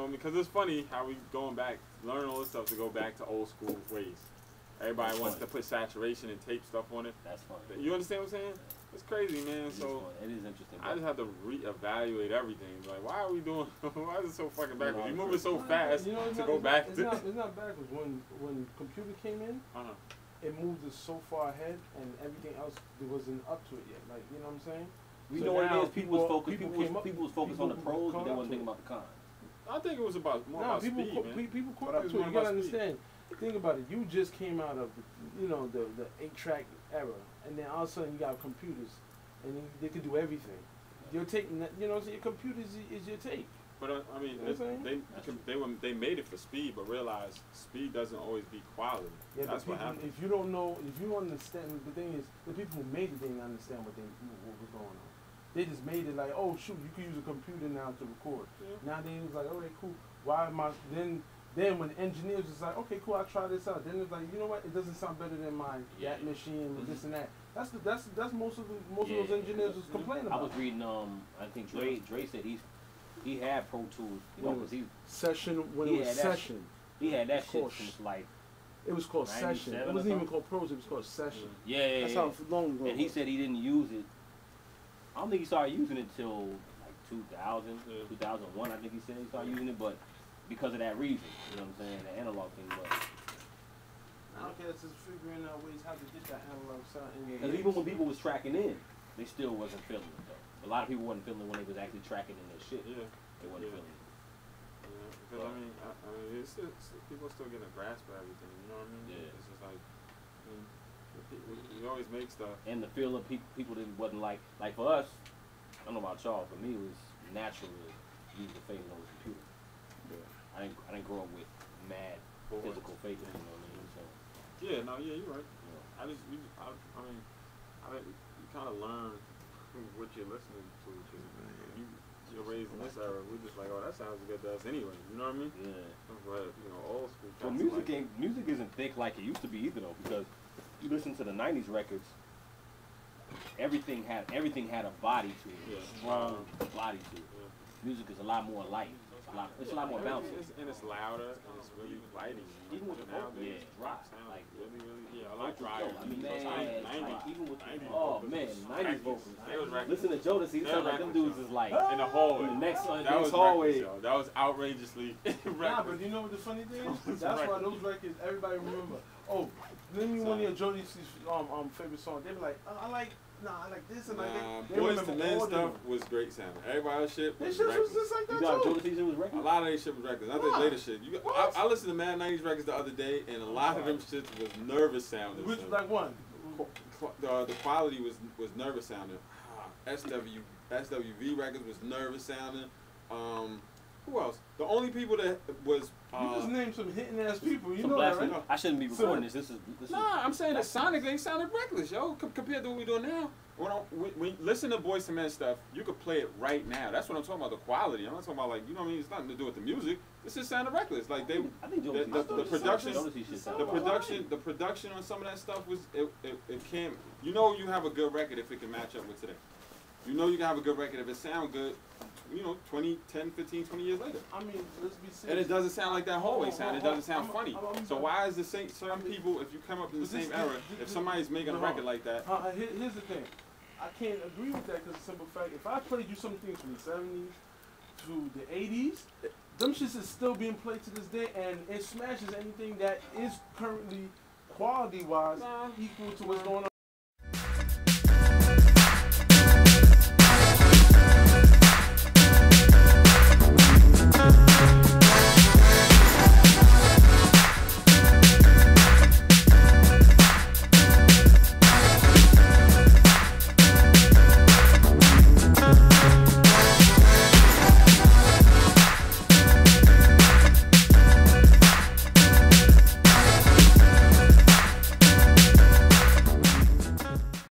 know, because it's funny how we going back, learn all this stuff to go back to old school ways. Everybody wants to put saturation and tape stuff on it. That's funny. You understand what I'm saying? It's crazy, man. So it is interesting. I just have to reevaluate everything. Like, why are we doing? Why is it so fucking backwards? You moving so fast to go back. It's not backwards. When computer came in, it moved us so far ahead, and everything else there wasn't up to it yet. Like, you know what I'm saying? You know what it is? People was focused on the pros, but they wasn't thinking about the cons. I think it was more about speed, man. People caught up to it. You gotta understand. Think about it. You just came out of the 8-track era, and then all of a sudden you got computers, and they can do everything. Your tape, you know, so your computer is your tape. But I mean, they made it for speed, but realized speed doesn't always be quality. Yeah, that's what happened. If you don't know, if you don't understand, the thing is, the people who made it didn't understand what was going on. They just made it like, oh shoot, you can use a computer now to record. Yeah. Now they was like, okay, cool. Why am I then when engineers was like, okay, cool, I'll try this out. Then it's like, you know what? It doesn't sound better than my that machine with this and that. That's most of those engineers was complaining about. I was reading I think Dre said he had Pro Tools, you know, because he was Session. He had that shit since like it was called Session. It wasn't even called Pros, it was called Session. Yeah. That's how long ago. And he said he didn't use it. I don't think he started using it till like 2000, 2001. I think he said he started using it, but because of that reason, you know what I'm saying, the analog thing. But I guess it's figuring out ways how to get that analog sound in your. Because even when people was tracking in, they still wasn't feeling it though. A lot of people wasn't feeling it when they was actually tracking in their shit. Yeah, they wasn't feeling it. Yeah, because I mean, it's people still getting a grasp of everything. You know what I mean? Yeah. It's just like, I mean, we always make stuff. And the feel of people that wasn't like for us. I don't know about y'all. For me, it was natural to use the fader on the computer. Yeah. I didn't grow up with mad physical fader. You know what I mean? So. Yeah. No. Yeah. You're right. Yeah. I mean, you kind of learn what you're listening to. You're raised in this era. We're just like, oh, that sounds good to us anyway. You know what I mean? Yeah. But you know, old school. So music isn't thick like it used to be either though, because you listen to the '90s records. Everything had a body to it, strong body to it. Yeah. Music is a lot more light. It's a lot more bouncy. And it's louder and it's really lighting. Even with the vocal, drop sound like really, I like drive. I mean, even with '90s vocals. Listen to Jodeci. It sounds like them dudes is like in the hallway. Next hallway. That was outrageously. Nah, but you know what the funny thing is? That's why those records everybody remember. Oh, let me one of your Jodeci's favorite songs. They be like, I like this and like that. Boys to Men stuff was great sound. Everybody else shit was records. Was just like that too. Was records? A lot of their shit was records. Not the later shit. I listened to mad '90s records the other day, and a lot of them shits was nervous sounding. Which like one? The quality was nervous sounding. SWV records was nervous sounding. Who else? The only people that was you just named some hitting ass people. You know that, right? I shouldn't be recording this. Nah, I'm saying that sonically sounded reckless, yo, compared to what we doing now. When you listen to Boys to Men stuff, you could play it right now. That's what I'm talking about. The quality. I'm not talking about like, you know what I mean. It's nothing to do with the music. This just sounded reckless. Like the production on some of that stuff was it can't. You know, you have a good record if it can match up with today. You know you can have a good record if it sound good. You know, 10, 15, 20 years later. I mean, let's be serious. And it doesn't sound like that hallway sound. It doesn't sound funny. So why is the same, certain people, if you come up in the same era, if somebody's making a record like that? Here's the thing. I can't agree with that because the simple fact, if I played you some things from the 70s to the 80s, them shits is still being played to this day, and it smashes anything that is currently quality-wise equal to what's going on.